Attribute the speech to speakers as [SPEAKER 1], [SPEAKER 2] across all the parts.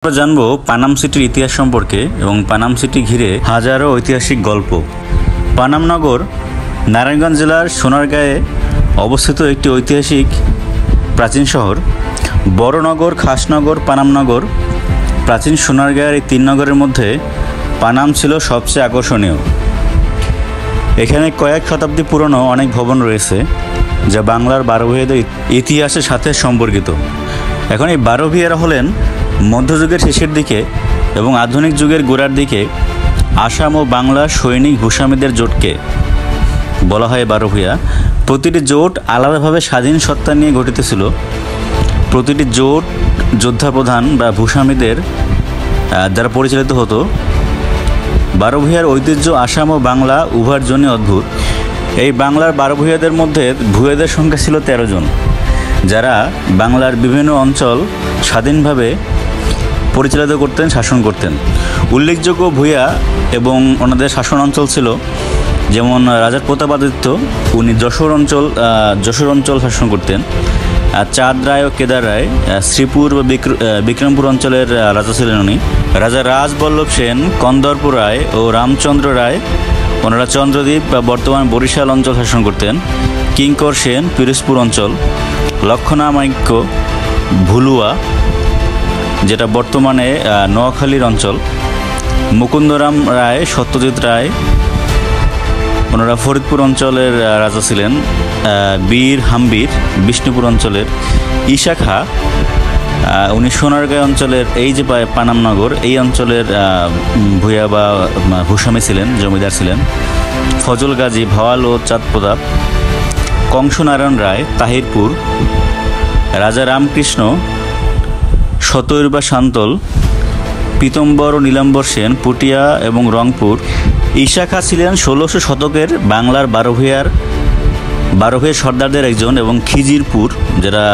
[SPEAKER 1] আমরা জানবো পানাম সিটির ইতিহাস সম্পর্কে এবং পানাম সিটি ঘিরে হাজারো ঐতিহাসিক গল্প। পানাম নগর নারায়ণগঞ্জ জেলার সোনারগাঁয়ে অবস্থিত একটি ঐতিহাসিক প্রাচীন শহর। বড় নগর, খাসনগর, পানাম নগর। প্রাচীন সোনারগাঁয়ের এই তিন নগরের মধ্যে পানাম ছিল সবচেয়ে আকর্ষণীয়। এখানে কয়েক শতাব্দী পুরনো অনেক ভবন রয়েছে যা বাংলার বারোভূয়াদের ইতিহাসের সাথে সম্পর্কিত। এখন এই বারোভূয়ারা হলেন মধ্যযুগের শেষের দিকে এবং আধুনিক যুগের গোড়ার দিকে আসাম ও বাংলার সৈনিক ভূস্বামীদের জোটকে বলা হয় বারোভূয়া। প্রতিটি জোট আলাদাভাবে স্বাধীন সত্তা নিয়ে গঠিত ছিল। প্রতিটি জোট যোদ্ধা প্রধান বা ভূস্বামীদের দ্বারা পরিচালিত হতো। বারোভূয়ার ঐতিহ্য আসাম ও বাংলা উভয়ের জন্য অদ্ভুত। এই বাংলার বারোভূয়াদের মধ্যে ভূয়াদের সংখ্যা ছিল 13 জন, যারা বাংলার বিভিন্ন অঞ্চল স্বাধীনভাবে পরিচালিত করতেন, শাসন করতেন। উল্লেখযোগ্য ভূয়া এবং ওনাদের শাসন অঞ্চল ছিল যেমন রাজা প্রতাপাদিত্য, উনি যশোর অঞ্চল শাসন করতেন। চাঁদ রায় ও কেদার রায় শ্রীপুর বা বিক্রমপুর অঞ্চলের রাজা ছিলেন উনি। রাজা রাজবল্লভ সেন কন্দর্প রায় ও রামচন্দ্র রায়, ওনারা চন্দ্রদ্বীপ বা বর্তমান বরিশাল অঞ্চল শাসন করতেন। কিঙ্কর সেন পিরোজপুর অঞ্চল, লক্ষণামাণিক্য ভুলুয়া যেটা বর্তমানে নোয়াখালীর অঞ্চল, মুকুন্দরাম রায়, সত্যজিৎ রায়, ওনারা ফরিদপুর অঞ্চলের রাজা ছিলেন। বীর হাম্বির বিষ্ণুপুর অঞ্চলের। ঈশা খাঁ উনি সোনারগাঁও অঞ্চলের, এই যে পানাম নগর এই অঞ্চলের ভূয়া বা ভূস্বামী ছিলেন, জমিদার ছিলেন। ফজল গাজী ভাওয়াল ও চাঁদ প্রতাপ। কংসনারায়ণ রায় তাহিরপুর। রাজা রামকৃষ্ণ শতৈর বা শান্তল। পীতম্বর ও নীলাম্বর সেন পুটিয়া এবং রংপুর। ঈশা খাঁ ছিলেন 1600 শতকের বাংলার বারোভূয়ার সর্দারদের একজন এবং খিজিরপুর, যেটা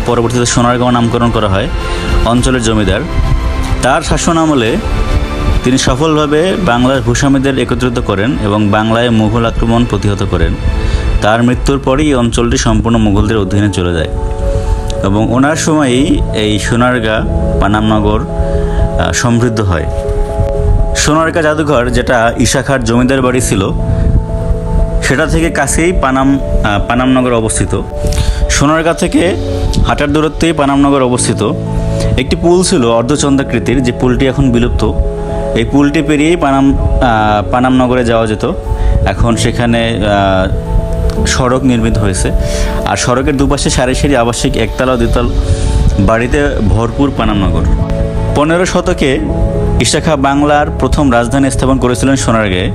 [SPEAKER 1] পরবর্তীতে সোনারগাঁও নামকরণ করা হয়, অঞ্চলের জমিদার। তার শাসন আমলে তিনি সফলভাবে বাংলার ভূস্বামীদের একত্রিত করেন এবং বাংলায় মুঘল আক্রমণ প্রতিহত করেন। তার মৃত্যুর পরই এই অঞ্চলটি সম্পূর্ণ মুঘলদের অধীনে চলে যায় এবং ওনার সময়ই এই সোনারগাঁ পানাম নগর সমৃদ্ধ হয়। সোনারগাঁ জাদুঘর, যেটা ঈশা খাঁর জমিদার বাড়ি ছিল, সেটা থেকে কাছেই পানাম নগর অবস্থিত। সোনারগাঁ থেকে হাঁটার দূরত্বেই পানাম নগর অবস্থিত। একটি পুল ছিল অর্ধচন্দ্রাকৃতির, যে পুলটি এখন বিলুপ্ত। এই পুলটি পেরিয়েই পানাম নগরে যাওয়া যেত। এখন সেখানে সড়ক নির্মিত হয়েছে, আর সড়কের দুপাশে সারি সারি আবাসিক একতলা দ্বিতল বাড়িতে ভরপুর পানাম নগর। 15 শতকে ঈশা খাঁ বাংলার প্রথম রাজধানী স্থাপন করেছিলেন সোনারগাঁয়ে।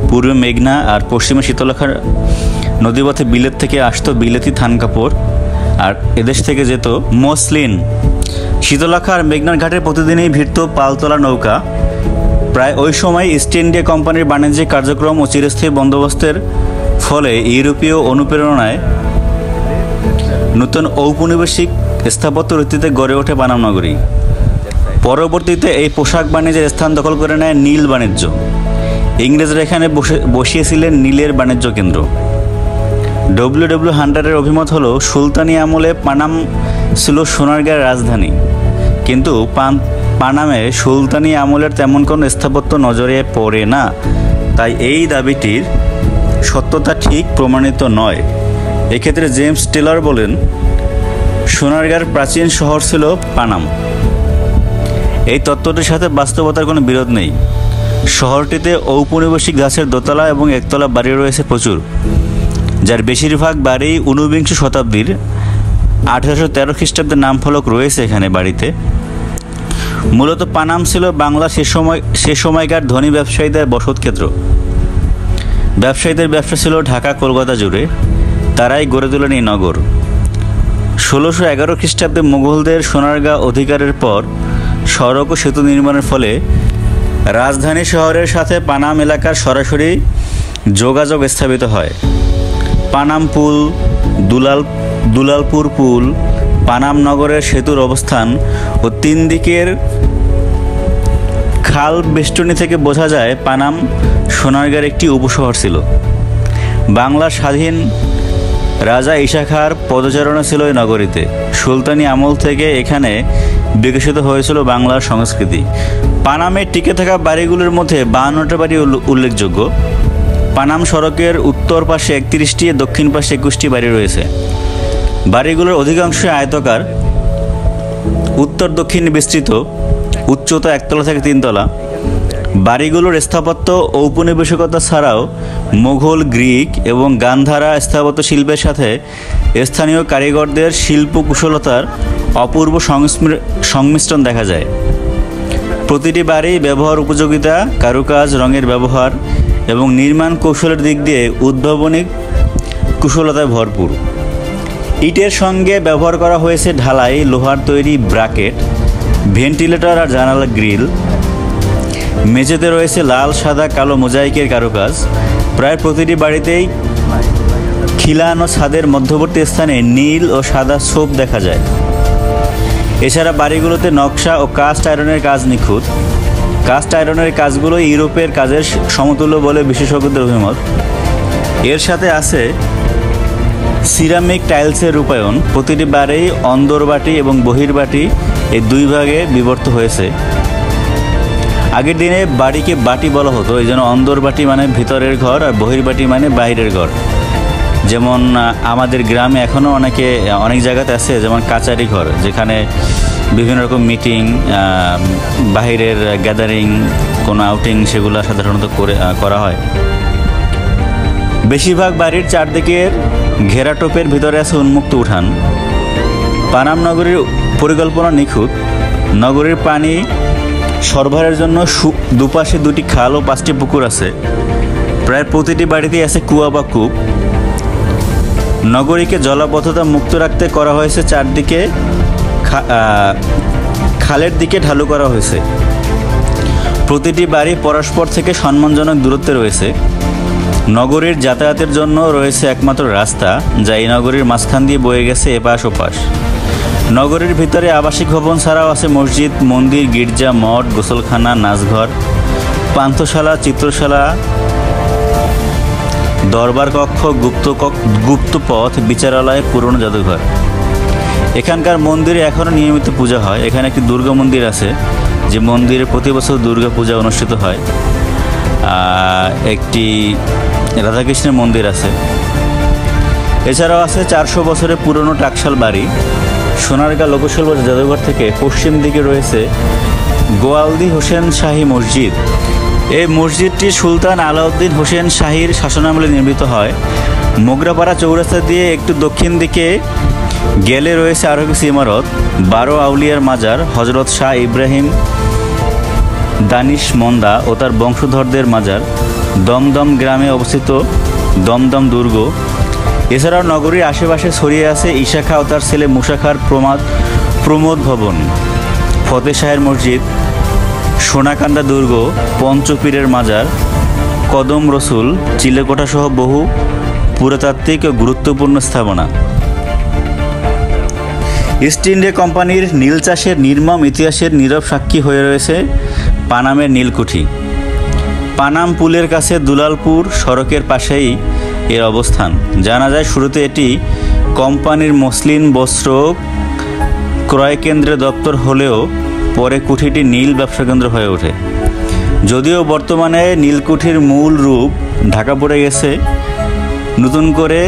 [SPEAKER 1] পূর্বে মেঘনা আর পশ্চিমে শীতলক্ষার নদীপথে বিলেত থেকে আসতো বিলেতি থান কাপড়, আর এদেশ থেকে যেত মসলিন। শীতলক্ষা আর মেঘনার ঘাটে প্রতিদিনই ভিড়ত পালতোলা নৌকা। প্রায় ওই সময় ইস্ট ইন্ডিয়া কোম্পানির বাণিজ্যিক কার্যক্রম ও চিরস্থায়ী বন্দোবস্তের ফলে ইউরোপীয় অনুপ্রেরণায় নতুন ঔপনিবেশিক স্থাপত্য রীতিতে গড়ে ওঠে পানাম নগরী। পরবর্তীতে এই পোশাক বাণিজ্যের স্থান দখল করে নেয় নীল বাণিজ্য। ইংরেজরা এখানে বসিয়েছিলেন নীলের বাণিজ্য কেন্দ্র। ডব্লিউ হান্টারের অভিমত হলো, সুলতানি আমলে পানাম ছিল সোনারগাঁয়ের রাজধানী, কিন্তু পানামে সুলতানি আমলের তেমন কোনো স্থাপত্য নজরে পড়ে না। তাই এই দাবিটির সত্যতা ঠিক প্রমাণিত নয়। এক্ষেত্রে জেমস টেলর বলেন, সোনারগাঁর প্রাচীন শহর ছিল পানাম। এই তত্ত্বটির সাথে বাস্তবতার কোনো বিরোধ নেই। শহরটিতে ঔপনিবেশিক গাছের দোতলা এবং একতলা বাড়ি রয়েছে প্রচুর, যার বেশিরভাগ বাড়ি 19বিংশ শতাব্দীর 1813 খ্রিস্টাব্দের নামফলক রয়েছে এখানে বাড়িতে। মূলত পানাম ছিল বাংলার সে সময়কার ধনী ব্যবসায়ীদের বসতক্ষেত্র। ব্যবসায়ীদের ব্যবসা ছিল ঢাকা কলকাতা জুড়ে, তারাই গড়ে তোলেন এই নগর। 1611 খ্রিস্টাব্দে মুঘলদের সোনারগাঁ অধিকারের পর সড়ক ও সেতু নির্মাণের ফলে রাজধানী শহরের সাথে পানাম এলাকার সরাসরি যোগাযোগ স্থাপিত হয়। পানাম পুল, দুলালপুর পুল, পানাম নগরের সেতুর অবস্থান ও 3 দিকের খাল বেষ্টনী থেকে বোঝা যায় পানাম সোনারগাঁর একটি উপশহর ছিল। বাংলা স্বাধীন রাজা ঈশা খাঁর পদচারণা ছিল এই নগরীতে। সুলতানি আমল থেকে এখানে বিকশিত হয়েছিল বাংলার সংস্কৃতি। পানামে টিকে থাকা বাড়িগুলোর মধ্যে 52টা বাড়ি উল্লেখযোগ্য। পানাম সড়কের উত্তর পাশে 31টি, দক্ষিণ পাশে 21টি বাড়ি রয়েছে। বাড়িগুলোর অধিকাংশ আয়তাকার, উত্তর দক্ষিণ বিস্তৃত, উচ্চতা 1 তলা থেকে 3 তলা। বাড়িগুলোর স্থাপত্য ঔপনিবেশিকতা ছাড়াও মোঘল, গ্রিক এবং গান্ধারা স্থাপত্য শিল্পের সাথে স্থানীয় কারিগরদের শিল্প কুশলতার অপূর্ব সংমিশ্রণ দেখা যায়। প্রতিটি বাড়ি ব্যবহার উপযোগিতা, কারুকাজ, রঙের ব্যবহার এবং নির্মাণ কৌশলের দিক দিয়ে উদ্ভাবনী কুশলতায় ভরপুর। ইটের সঙ্গে ব্যবহার করা হয়েছে ঢালাই, লোহার তৈরি ব্র্যাকেট, ভেন্টিলেটর আর জানালা গ্রিল। মেঝেতে রয়েছে লাল, সাদা, কালো মোজাইকের কারুকাজ। প্রায় প্রতিটি বাড়িতেই খিলান ও ছাদের মধ্যবর্তী স্থানে নীল ও সাদা ছোপ দেখা যায়। এছাড়া বাড়িগুলোতে নকশা ও কাস্ট আয়রনের কাজ নিখুঁত। কাস্ট আয়রনের কাজগুলো ইউরোপের কাজের সমতুল্য বলে বিশেষজ্ঞদের অভিমত। এর সাথে আছে সিরামিক টাইলসের রূপায়ণ। প্রতিটি বাড়ি অন্দরবাটি এবং বহির্বাটি এই 2 ভাগে বিভক্ত হয়েছে। আগের দিনে বাড়িকে বাটি বলা হতো, এই জন্য অন্দরবাটি মানে ভিতরের ঘর আর বহির্বাটি মানে বাইরের ঘর। যেমন আমাদের গ্রামে এখনও অনেক জায়গাতে আছে, যেমন কাচারি ঘর, যেখানে বিভিন্ন রকম মিটিং, বাহিরের গ্যাদারিং, কোনো আউটিং সেগুলো সাধারণত করা হয়। বেশিরভাগ বাড়ির চারদিকের ঘেরাটোপের ভিতরে আছে উন্মুক্ত উঠান। পানাম নগরীর পরিকল্পনা নিখুঁত। নগরীর পানি সরবরাহের জন্য দুপাশে 2টি খাল ও 5টি পুকুর আছে। প্রায় প্রতিটি বাড়িতেই আছে কুয়া বা কূপ। নগরীকে জলাবদ্ধতা মুক্ত রাখতে করা হয়েছে চারদিকে খালের দিকে ঢালু করা হয়েছে। প্রতিটি বাড়ি পরস্পর থেকে সম্মানজনক দূরত্বে রয়েছে। নগরীর যাতায়াতের জন্য রয়েছে একমাত্র রাস্তা, যা এই নগরীর মাঝখান দিয়ে বয়ে গেছে এপাশ ওপাশ। নগরীর ভিতরে আবাসিক ভবন ছাড়াও আছে মসজিদ, মন্দির, গির্জা, মঠ, গোসলখানা, নাচঘর, পান্থশালা, চিত্রশালা, দরবার কক্ষ, গুপ্তপথ, বিচারালয়, পুরনো জাদুঘর। এখানকার মন্দিরে এখনও নিয়মিত পূজা হয়। এখানে একটি দুর্গা মন্দির আছে, যে মন্দিরে প্রতি বছর দুর্গা পূজা অনুষ্ঠিত হয়। একটি রাধাকৃষ্ণের মন্দির আছে। এছাড়াও আছে 400 বছরের পুরনো টাকশাল বাড়ি। সোনারগাঁ লোকশিল্প জাদুঘর থেকে পশ্চিম দিকে রয়েছে গোয়ালদি হোসেন শাহী মসজিদ। এই মসজিদটি সুলতান আলাউদ্দিন হোসেন শাহীর শাসনামলে নির্মিত হয়। মোগরাপাড়া চৌরাস্তা দিয়ে একটু দক্ষিণ দিকে গেলে রয়েছে আরও কিছু ইমারত: 12 আউলিয়ার মাজার, হজরত শাহ ইব্রাহিম দানিশ মন্দা ও তার বংশধরদের মাজার, দমদম গ্রামে অবস্থিত দমদম দুর্গ। এছাড়াও নগরীর আশেপাশে ছড়িয়ে আছে ঈশা খাঁ ও তার ছেলে মুসা খাঁর প্রমোদ ভবন, ফতেহ শাহের মসজিদ, সোনাকান্দা দুর্গ, পঞ্চপীরের মাজার, কদম রসুল, চিলেকোঠা সহ বহু পুরাতাত্ত্বিক ও গুরুত্বপূর্ণ স্থাপনা। ইস্ট ইন্ডিয়া কোম্পানির নীল চাষের নির্মম ইতিহাসের নীরব সাক্ষী হয়ে রয়েছে পানামের নীলকুঠি। পানাম পুলের কাছে দুলালপুর সড়কের পাশেই এর অবস্থান। জানা যায় শুরুতে এটি কোম্পানির মসলিন বস্ত্র ক্রয় কেন্দ্রের দপ্তর হলেও পরে কুঠিটি নীল ব্যবসা কেন্দ্র হয়ে ওঠে। যদিও বর্তমানে নীলকুঠির মূল রূপ ঢাকা পড়ে গেছে নতুন করে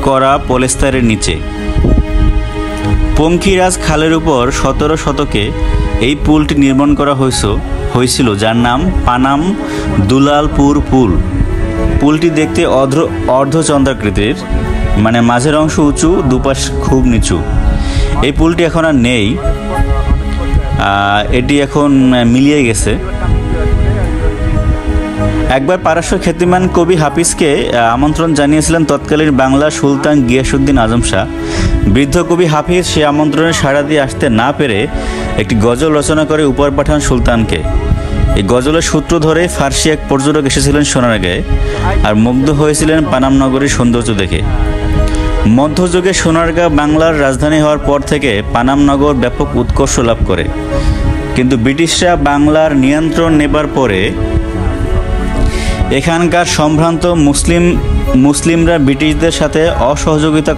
[SPEAKER 1] করা পলেস্তারের নিচে। পঙ্কিরাজ খালের উপর 17 শতকে এই পুলটি নির্মাণ করা হয়েছিল, যার নাম পানাম দুলালপুর পুল। পুলটি দেখতে অর্ধচন্দ্রাকৃতির, মানে মাঝের অংশ উঁচু, দুপাশ খুব নিচু। এই পুলটি এখন আর নেই, এটি এখন মিলিয়ে গেছে। একবার পারস্য খ্যাতিমান কবি হাফিজকে আমন্ত্রণ জানিয়েছিলেন তৎকালীন বাংলার সুলতান গিয়াসউদ্দিন আজম শাহ। বৃদ্ধ কবি হাফিজ সে আমন্ত্রণে সাড়া দিয়ে আসতে না পেরে একটি গজল রচনা করে উপহার পাঠান সুলতানকে। এই গজলের সূত্র ধরে ফার্সি এক পর্যটক এসেছিলেন সোনারগাঁয়ে, আর মুগ্ধ হয়েছিলেন পানাম নগরীর সৌন্দর্য দেখে। মধ্যযুগে সোনারগাঁ বাংলার রাজধানী হওয়ার পর থেকে পানাম নগর ব্যাপক উৎকর্ষ লাভ করে, কিন্তু ব্রিটিশরা বাংলার নিয়ন্ত্রণ নেবার পরে এখানকার সম্ভ্রান্ত মুসলিম মুসলিমরা ব্রিটিশদের সাথে অসহযোগিতা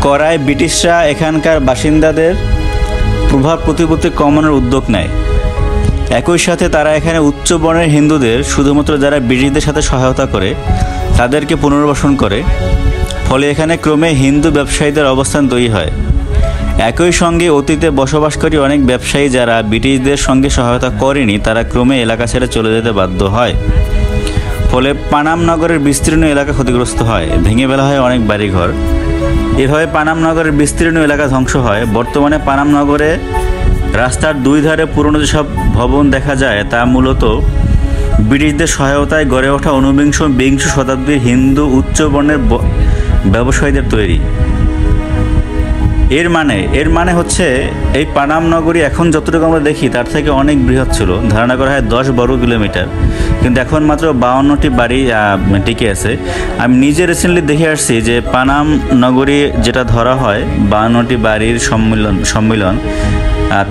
[SPEAKER 1] করায় ব্রিটিশরা এখানকার বাসিন্দাদের প্রভাব প্রতিপত্তি কমানোর উদ্যোগ নেয়। একই সাথে তারা এখানে উচ্চ বর্ণের হিন্দুদের, শুধুমাত্র যারা ব্রিটিশদের সাথে সহায়তা করে, তাদেরকে পুনর্বাসন করে। ফলে এখানে ক্রমে হিন্দু ব্যবসায়ীদের অবস্থান তৈরি হয়। একই সঙ্গে অতীতে বসবাসকারী অনেক ব্যবসায়ী যারা ব্রিটিশদের সঙ্গে সহায়তা করেনি, তারা ক্রমে এলাকা ছেড়ে চলে যেতে বাধ্য হয়। ফলে পানাম নগরের বিস্তীর্ণ এলাকা ক্ষতিগ্রস্ত হয়, ভেঙে ফেলা হয় অনেক বাড়িঘর। এভাবে পানাম নগরের বিস্তীর্ণ এলাকা ধ্বংস হয়। বর্তমানে পানাম নগরে রাস্তার দুই ধারে পুরনো যেসব ভবন দেখা যায়, তা মূলত ব্রিটিশদের সহায়তায় গড়ে ওঠা ঊনবিংশ বিংশ শতাব্দীর হিন্দু উচ্চ বর্ণের ব্যবসায়ীদের তৈরি। এর মানে হচ্ছে এই পানাম নগরী এখন যতটুকু আমরা দেখি তার থেকে অনেক বৃহৎ ছিল। ধারণা করা হয় 10 বর্গ কিলোমিটার, কিন্তু এখন মাত্র 52টি বাড়ি টিকে আছে। আমি নিজে রিসেন্টলি দেখে আসছি যে পানাম নগরী যেটা ধরা হয় 52টি বাড়ির সম্মিলন,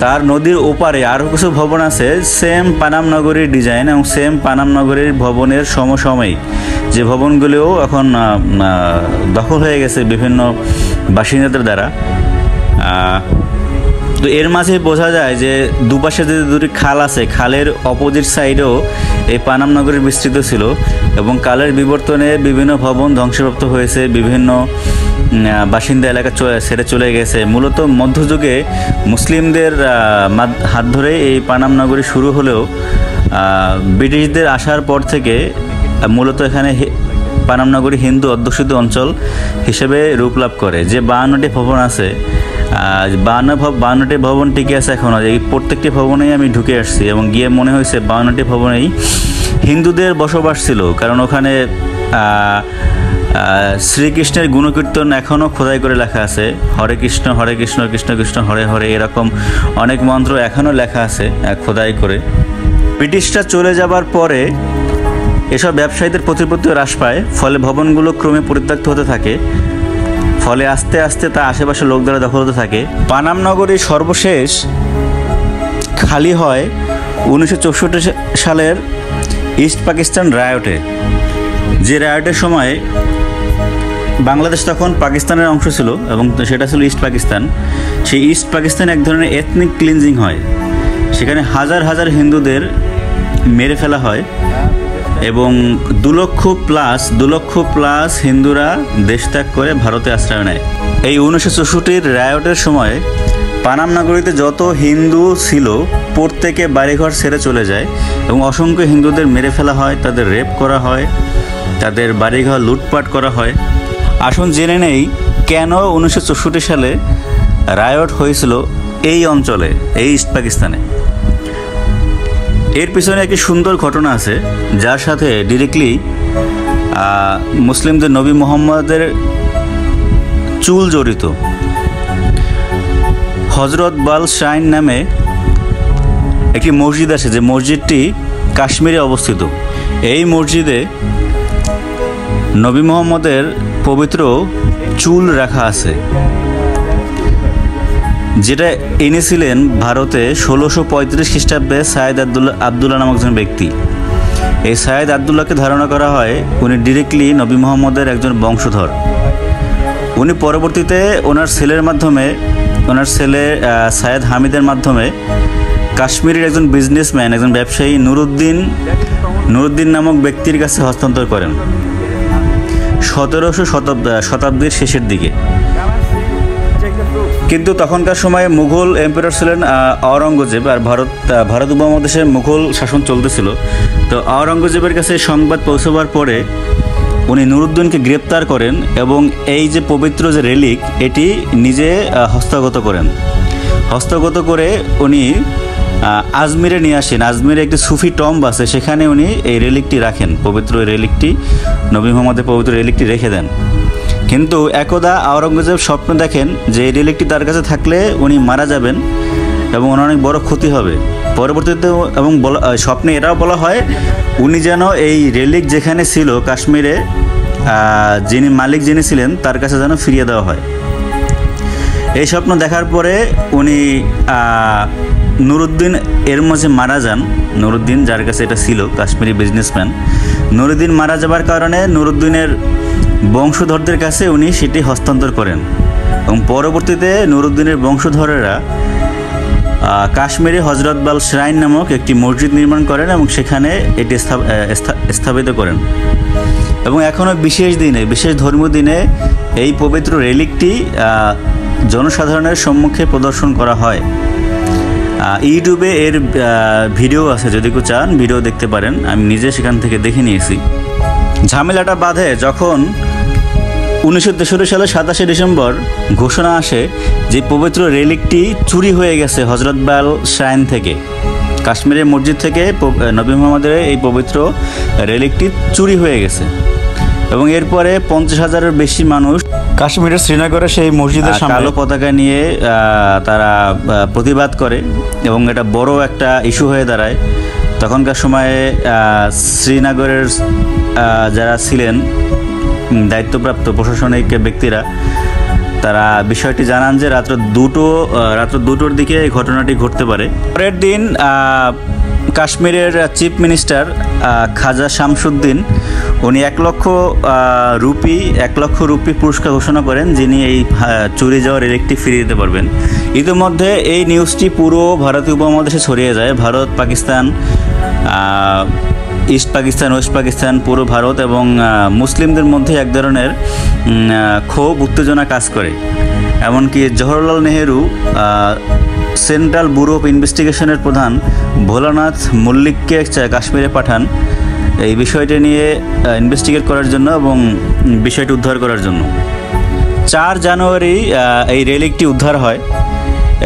[SPEAKER 1] তার নদীর ওপারে আরও কিছু ভবন আছে সেম পানাম নগরীর ডিজাইন এবং সেম পানাম নগরীর ভবনের সমসাময়িক, যে ভবনগুলিও এখন দখল হয়ে গেছে বিভিন্ন বাসিন্দাদের দ্বারা। তো এর মাঝে বোঝা যায় যে দুপাশে যে দুটি খাল আছে, খালের অপোজিট সাইডেও এই পানাম নগরীর বিস্তৃত ছিল এবং কালের বিবর্তনে বিভিন্ন ভবন ধ্বংসপ্রাপ্ত হয়েছে, বিভিন্ন বাসিন্দা এলাকা ছেড়ে চলে গেছে। মূলত মধ্যযুগে মুসলিমদের হাত ধরে এই পানাম নগরী শুরু হলেও ব্রিটিশদের আসার পর থেকে মূলত এখানে পানাম নগরী হিন্দু অধ্যুষিত অঞ্চল হিসেবে রূপ লাভ করে। যে 52টি ভবন আছে, 52টি ভবন টিকে আছে এখনও। এই প্রত্যেকটি ভবনেই আমি ঢুকে আসছি এবং গিয়ে মনে হয়েছে 52টি ভবনেই হিন্দুদের বসবাস ছিল, কারণ ওখানে শ্রীকৃষ্ণের গুণকীর্তন এখনও খোদাই করে লেখা আছে। হরে কৃষ্ণ হরে কৃষ্ণ কৃষ্ণ কৃষ্ণ হরে হরে, এরকম অনেক মন্ত্র এখনও লেখা আছে খোদাই করে। ব্রিটিশরা চলে যাবার পরে এসব ব্যবসায়ীদের প্রতিপত্তি হ্রাস পায়, ফলে ভবনগুলো ক্রমে পরিত্যক্ত হতে থাকে। ফলে আস্তে আস্তে তা আশেপাশের লোক দ্বারা দখল হতে থাকে। পানাম নগরী সর্বশেষ খালি হয় 1964 সালের ইস্ট পাকিস্তান রায়টে। যে রায়টের সময় বাংলাদেশ তখন পাকিস্তানের অংশ ছিল এবং সেটা ছিল ইস্ট পাকিস্তান। সেই ইস্ট পাকিস্তানে এক ধরনের এথনিক ক্লিনজিং হয়। সেখানে হাজার হাজার হিন্দুদের মেরে ফেলা হয় এবং 2 লক্ষ প্লাস হিন্দুরা দেশত্যাগ করে ভারতে আশ্রয় নেয়। এই 1964 রায়টের সময় পানাম নগরীতে যত হিন্দু ছিল প্রত্যেকে বাড়িঘর ছেড়ে চলে যায় এবং অসংখ্য হিন্দুদের মেরে ফেলা হয়, তাদের রেপ করা হয়, তাদের বাড়িঘর লুটপাট করা হয়। আসুন জেনে নেই কেন 1964 সালে রায়ট হয়েছিল এই অঞ্চলে, এই ইস্ট পাকিস্তানে। এর পিছনে একটি সুন্দর ঘটনা আছে, যার সাথে ডিরেক্টলি মুসলিমদের নবী মুহাম্মদের চুল জড়িত। হজরত বাল শাইন নামে একটি মসজিদ আছে, যে মসজিদটি কাশ্মীরে অবস্থিত। এই মসজিদে নবী মুহাম্মদের পবিত্র চুল রাখা আছে, যেটা এনেছিলেন ভারতে 1635 খ্রিস্টাব্দে সাইয়েদ আবদুল্লাহ নামক একজন ব্যক্তি। এই সাইয়েদ আবদুল্লাহকে ধারণা করা হয় উনি ডিরেক্টলি নবী মুহাম্মদের একজন বংশধর। উনি পরবর্তীতে ওনার ছেলে সাইয়েদ হামিদের মাধ্যমে কাশ্মীরের একজন বিজনেসম্যান, একজন ব্যবসায়ী নুরুদ্দিন নামক ব্যক্তির কাছে হস্তান্তর করেন 1700 শতাব্দীর শেষের দিকে। কিন্তু তখনকার সময়ে মুঘল এম্পায়ার ছিলেন আওরঙ্গজেব, আর ভারত উপমহাদেশে মুঘল শাসন চলতেছিল। তো আওরঙ্গজেবের কাছে সংবাদ পৌঁছবার পরে উনি নুরুদ্দিনকে গ্রেপ্তার করেন এবং এই যে পবিত্র যে রেলিক, এটি নিজে হস্তগত করে উনি আজমিরে নিয়ে আসেন। আজমিরে একটি সুফি টম্ব আছে, সেখানে উনি এই রেলিকটি রাখেন, পবিত্র রেলিকটি, নবী মুহাম্মদের পবিত্র রেলিকটি রেখে দেন। কিন্তু একদা আওরঙ্গজেব স্বপ্ন দেখেন যে এই রেলিকটি তার কাছে থাকলে উনি মারা যাবেন এবং ওনার অনেক বড় ক্ষতি হবে। পরবর্তীতে এবং স্বপ্নে এটাও বলা হয় উনি যেন এই রেলিক যেখানে ছিল কাশ্মীরে, যিনি মালিক ছিলেন তার কাছে যেন ফিরিয়ে দেওয়া হয়। এই স্বপ্ন দেখার পরে উনি নুরুদ্দিন এর মাঝে মারা যান। নুরুদ্দিন যার কাছে এটা ছিল, কাশ্মীরি বিজনেসম্যান। নুরুদ্দিন মারা যাবার কারণে নুরুদ্দিনের বংশধরদের কাছে উনি সেটি হস্তান্তর করেন এবং পরবর্তীতে নুরুদ্দিনের বংশধরেরা কাশ্মীরে হজরতবাল শ্রাইন নামক একটি মসজিদ নির্মাণ করেন এবং সেখানে এটি স্থাপিত করেন। এবং এখনও বিশেষ দিনে, বিশেষ ধর্মীয় দিনে এই পবিত্র রেলিকটি জনসাধারণের সম্মুখে প্রদর্শন করা হয়। ইউটিউবে এর ভিডিও আছে, যদি কেউ চান ভিডিও দেখতে পারেন। আমি নিজে সেখান থেকে দেখে নিয়েছি। ঝামেলাটা বাধে যখন 1963 সালের 27 ডিসেম্বর ঘোষণা আসে যে পবিত্র রেলিকটি চুরি হয়ে গেছে হজরতবাল শ্রাইন থেকে। কাশ্মীরের মসজিদ থেকে নবী মুহাম্মদের এই পবিত্র রেলিকটি চুরি হয়ে গেছে এবং এরপরে 50,000-এর বেশি মানুষ কাশ্মীরের শ্রীনগরে সেই মসজিদের সামনে কালো পতাকা নিয়ে তারা প্রতিবাদ করে এবং এটা বড় একটা ইস্যু হয়ে দাঁড়ায়। তখনকার সময়ে শ্রীনগরের যারা ছিলেন দায়িত্বপ্রাপ্ত প্রশাসনিক ব্যক্তিরা, তারা বিষয়টি জানান যে রাত্র 2টোর দিকে এই ঘটনাটি ঘটতে পারে। পরের দিন কাশ্মীরের চিফ মিনিস্টার খাজা শামসুদ্দিন উনি 1 লক্ষ রুপি পুরস্কার ঘোষণা করেন, যিনি এই চুরি যাওয়া রেলিকটি ফিরিয়ে দিতে পারবেন। ইতিমধ্যে এই নিউজটি পুরো ভারতীয় উপমহাদেশে ছড়িয়ে যায়। ভারত, পাকিস্তান, ইস্ট পাকিস্তান, ওয়েস্ট পাকিস্তান, পুরো ভারত এবং মুসলিমদের মধ্যে এক ধরনের ক্ষোভ উত্তেজনা কাজ করে। এমনকি Jawaharlal Nehru central bureau of ইনভেস্টিগেশনের প্রধান ভোলানাথ মল্লিককে কাশ্মীরে পাঠান এই বিষয়টি নিয়ে ইনভেস্টিগেট করার জন্য এবং বিষয়টি উদ্ধার করার জন্য। 4 জানুয়ারি এই রেলিকটি উদ্ধার হয়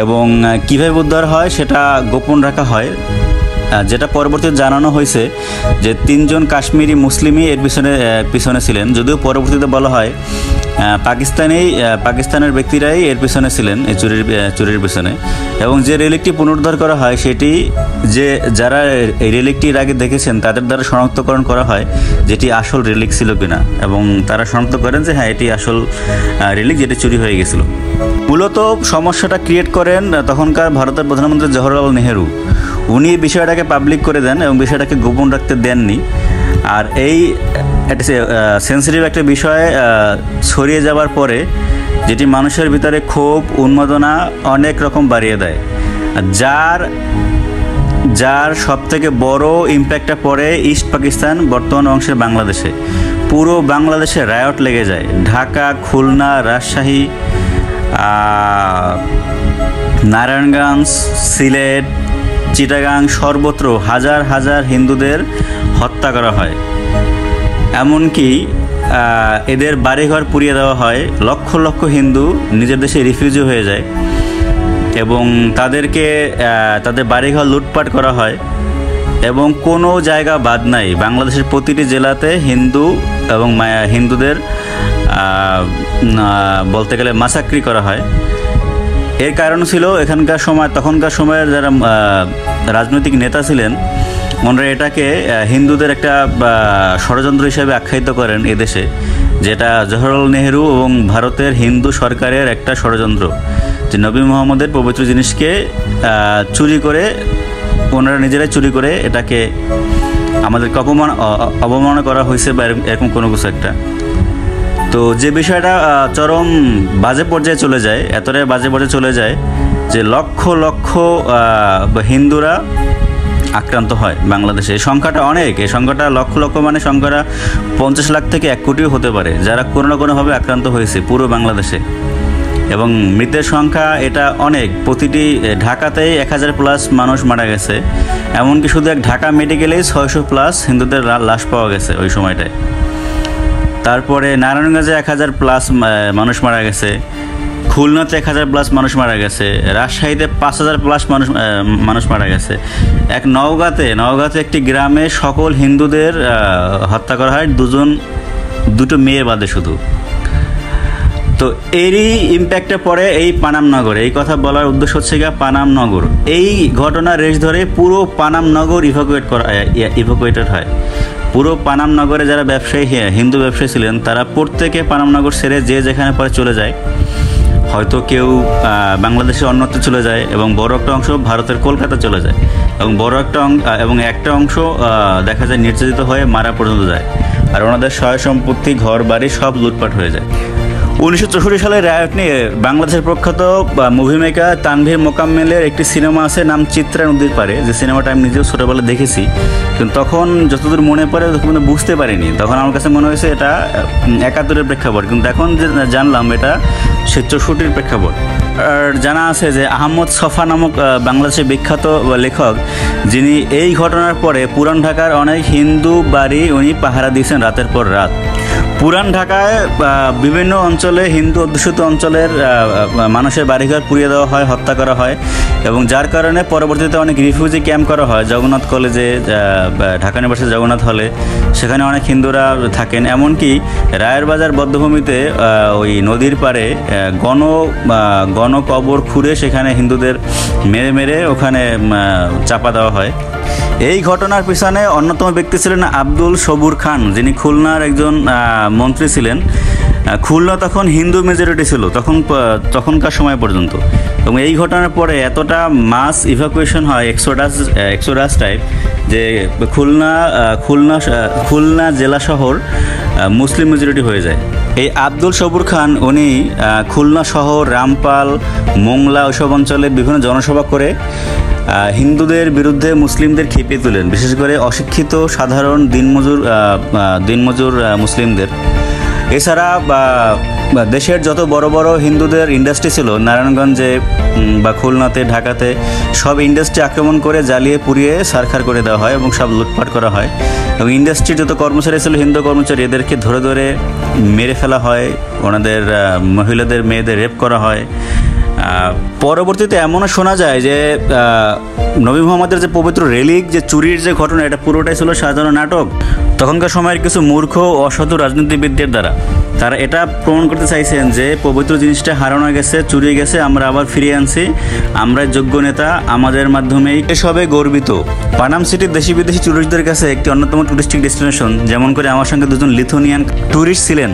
[SPEAKER 1] এবং কীভাবে উদ্ধার হয় সেটা গোপন রাখা হয়, যেটা পরবর্তীতে জানানো হয়েছে যে 3 জন কাশ্মীরি মুসলিমই এর পিছনে ছিলেন। যদিও পরবর্তীতে বলা হয় পাকিস্তানের ব্যক্তিরাই এর পিছনে ছিলেন, এই চুরির পিছনে। এবং যে রেলিকটি পুনরুদ্ধার করা হয় সেটি যারা এই রেলিকটির আগে দেখেছেন তাদের দ্বারা শনাক্তকরণ করা হয় যেটি আসল রেলিক ছিল কিনা, এবং তারা শনাক্ত করেন যে হ্যাঁ এটি আসল রেলিক, যেটি চুরি হয়ে গেছিল। মূলত সমস্যাটা ক্রিয়েট করেন তখনকার ভারতের প্রধানমন্ত্রী জওহরলাল নেহেরু। উনি বিষয়টাকে পাবলিক করে দেন এবং বিষয়টাকে গোপন রাখতে দেননি। আর এই একটা সেন্সিটিভ একটা বিষয় ছড়িয়ে যাওয়ার পরে যেটি মানুষের ভিতরে ক্ষোভ, উন্মাদনা অনেক রকম বাড়িয়ে দেয়। যার সবথেকে বড় ইম্প্যাক্টটা পড়ে ইস্ট পাকিস্তান বর্তমান অংশের বাংলাদেশে। পুরো বাংলাদেশে রায়ট লেগে যায়। ঢাকা, খুলনা, রাজশাহী, নারায়ণগঞ্জ, সিলেট, চিটাগাং সর্বত্র হাজার হাজার হিন্দুদের হত্যা করা হয়। এমনকি এদের বাড়িঘর পুড়িয়ে দেওয়া হয়। লক্ষ লক্ষ হিন্দু নিজের দেশে রিফিউজি হয়ে যায় এবং তাদের বাড়িঘর লুটপাট করা হয় এবং কোনো জায়গা বাদ নাই। বাংলাদেশের প্রতিটি জেলাতে হিন্দুদের বলতে গেলে মাসাক্রি করা হয়। এর কারণ ছিল তখনকার সময়ের যারা রাজনৈতিক নেতা ছিলেন ওনারা এটাকে হিন্দুদের একটা ষড়যন্ত্র হিসেবে আখ্যায়িত করেন এদেশে, যেটা জওহরলাল নেহেরু এবং ভারতের হিন্দু সরকারের একটা ষড়যন্ত্র, যে নবী মুহাম্মদের পবিত্র জিনিসকে চুরি করে, ওনারা নিজেরাই চুরি করে এটাকে আমাদেরকে অবমাননা করা হয়েছে বা এরকম কোনো কিছু একটা। তো যে বিষয়টা চরম বাজে পর্যায়ে চলে যায়, এতটাই বাজে পর্যায়ে চলে যায় যে লক্ষ লক্ষ হিন্দুরা আক্রান্ত হয় বাংলাদেশে। এই সংখ্যাটা অনেক, এই সংখ্যাটা লক্ষ লক্ষ মানে সংখ্যাটা 50 লাখ থেকে 1 কোটিও হতে পারে যারা কোনো না কোনোভাবে আক্রান্ত হয়েছে পুরো বাংলাদেশে। এবং মৃতের সংখ্যা এটা অনেক, প্রতিটি ঢাকাতেই 1000+ মানুষ মারা গেছে। এমনকি শুধু ঢাকা মেডিকেলেই 600+ হিন্দুদের লাশ পাওয়া গেছে ওই সময়টায়। তারপরে নারায়ণগঞ্জে 1000+ মানুষ মারা গেছে, খুলনাতে 1000+ মানুষ মারা গেছে, রাজশাহীতে 5000+ মানুষ মারা গেছে। নওগাঁতে একটি গ্রামে সকল হিন্দুদের হত্যা করা হয়, দুটো মেয়ে বাদে শুধু। তো এরই ইম্প্যাক্টে পড়ে এই পানাম নগরে। এই কথা বলার উদ্দেশ্য হচ্ছে পানাম নগর। এই ঘটনার রেশ ধরে পুরো পানাম নগর ইভাকুয়েটেড হয়। পুরো পানাম নগরে যারা হিন্দু ব্যবসায়ী ছিলেন তারা প্রত্যেকে পানাম নগর ছেড়ে যে যেখানে পরে চলে যায়। হয়তো কেউ বাংলাদেশের অন্যত্র চলে যায় এবং বড় একটা অংশ ভারতের কলকাতা চলে যায় এবং একটা অংশ দেখা যায় নির্যাতিত হয়ে মারা পর্যন্ত যায়, আর ওনাদের সয় সম্পত্তি ঘর বাড়ি সব লুটপাট হয়ে যায়। 1964 সালের রায়ট নিয়ে বাংলাদেশের প্রখ্যাত মুভি মেকার তানভীর মোকাম্মেলের একটি সিনেমা আছে নাম চিত্রা নদীর পারে, যে সিনেমাটা আমি নিজেও ছোটোবেলায় দেখেছি, কিন্তু তখন যতদূর মনে পড়ে তখন বুঝতে পারিনি। তখন আমার কাছে মনে হয়েছে এটা 71-এর প্রেক্ষাপট, কিন্তু এখন যে জানলাম এটা 64-র প্রেক্ষাপট। আর জানা আছে যে আহমদ ছফা নামক বাংলাদেশের বিখ্যাত লেখক, যিনি এই ঘটনার পরে পুরান ঢাকার অনেক হিন্দু বাড়ি উনি পাহারা দিয়েছেন রাতের পর রাত। পুরান ঢাকায় বিভিন্ন অঞ্চলে হিন্দু অধ্যুষিত অঞ্চলের মানুষের বাড়িঘর পুড়িয়ে দেওয়া হয়, হত্যা করা হয়, এবং যার কারণে পরবর্তীতে অনেক রিফিউজি ক্যাম্প করা হয়। জগন্নাথ কলেজে, ঢাকা ইউনিভার্সিটি জগন্নাথ হলে, সেখানে অনেক হিন্দুরা থাকেন। এমনকি রায়ের বাজার বধ্যভূমিতে ওই নদীর পাড়ে গণ কবর খুঁড়ে সেখানে হিন্দুদের মেরে মেরে ওখানে চাপা দেওয়া হয়। এই ঘটনার পিছনে অন্যতম ব্যক্তি ছিলেন আব্দুল সবুর খান, যিনি খুলনার একজন মন্ত্রী ছিলেন। খুলনা তখন হিন্দু মেজরিটি ছিল তখনকার সময় পর্যন্ত, এবং এই ঘটনার পরে এতটা মাস ইভাকুয়েশন হয়, এক্সোডাস টাইপ, যে খুলনা জেলা শহর মুসলিম মেজরিটি হয়ে যায়। এই আব্দুল সবুর খান উনি খুলনা শহর, রামপাল, মোংলা ওইসব অঞ্চলে বিভিন্ন জনসভা করে হিন্দুদের বিরুদ্ধে মুসলিমদের খেপিয়ে তোলেন, বিশেষ করে অশিক্ষিত সাধারণ দিনমজুর মুসলিমদের। এছাড়া দেশের যত বড় বড় হিন্দুদের ইন্ডাস্ট্রি ছিল নারায়ণগঞ্জে বা খুলনাতে, ঢাকাতে, সব ইন্ডাস্ট্রি আক্রমণ করে জ্বালিয়ে পুড়িয়ে ছারখার করে দেওয়া হয় এবং সব লুটপাট করা হয়। এবং ইন্ডাস্ট্রির যত কর্মচারী ছিল, হিন্দু কর্মচারী, এদেরকে ধরে ধরে মেরে ফেলা হয়, ওনাদের মহিলাদের মেয়েদের রেপ করা হয়। পরবর্তীতে এমনও শোনা যায় যে নবী মুহাম্মদের যে পবিত্র রেলিক, যে চুরির যে ঘটনা, এটা পুরোটাই ছিল সাজানো নাটক তখনকার সময়ের কিছু মূর্খ অসৎ রাজনীতিবিদদের দ্বারা। তারা এটা প্রমাণ করতে চাইছেন যে পবিত্র জিনিসটা হারানো গেছে, চুরি গেছে, আমরা আবার ফিরিয়ে আনছি, আমরা যোগ্য নেতা, আমাদের মাধ্যমেই এসবে গর্বিত। পানাম সিটি দেশি বিদেশি টুরিস্টদের কাছে একটি অন্যতম টুরিস্টিক ডেস্টিনেশন। যেমন করে আমার সঙ্গে দুজন লিথুনিয়ান টুরিস্ট ছিলেন।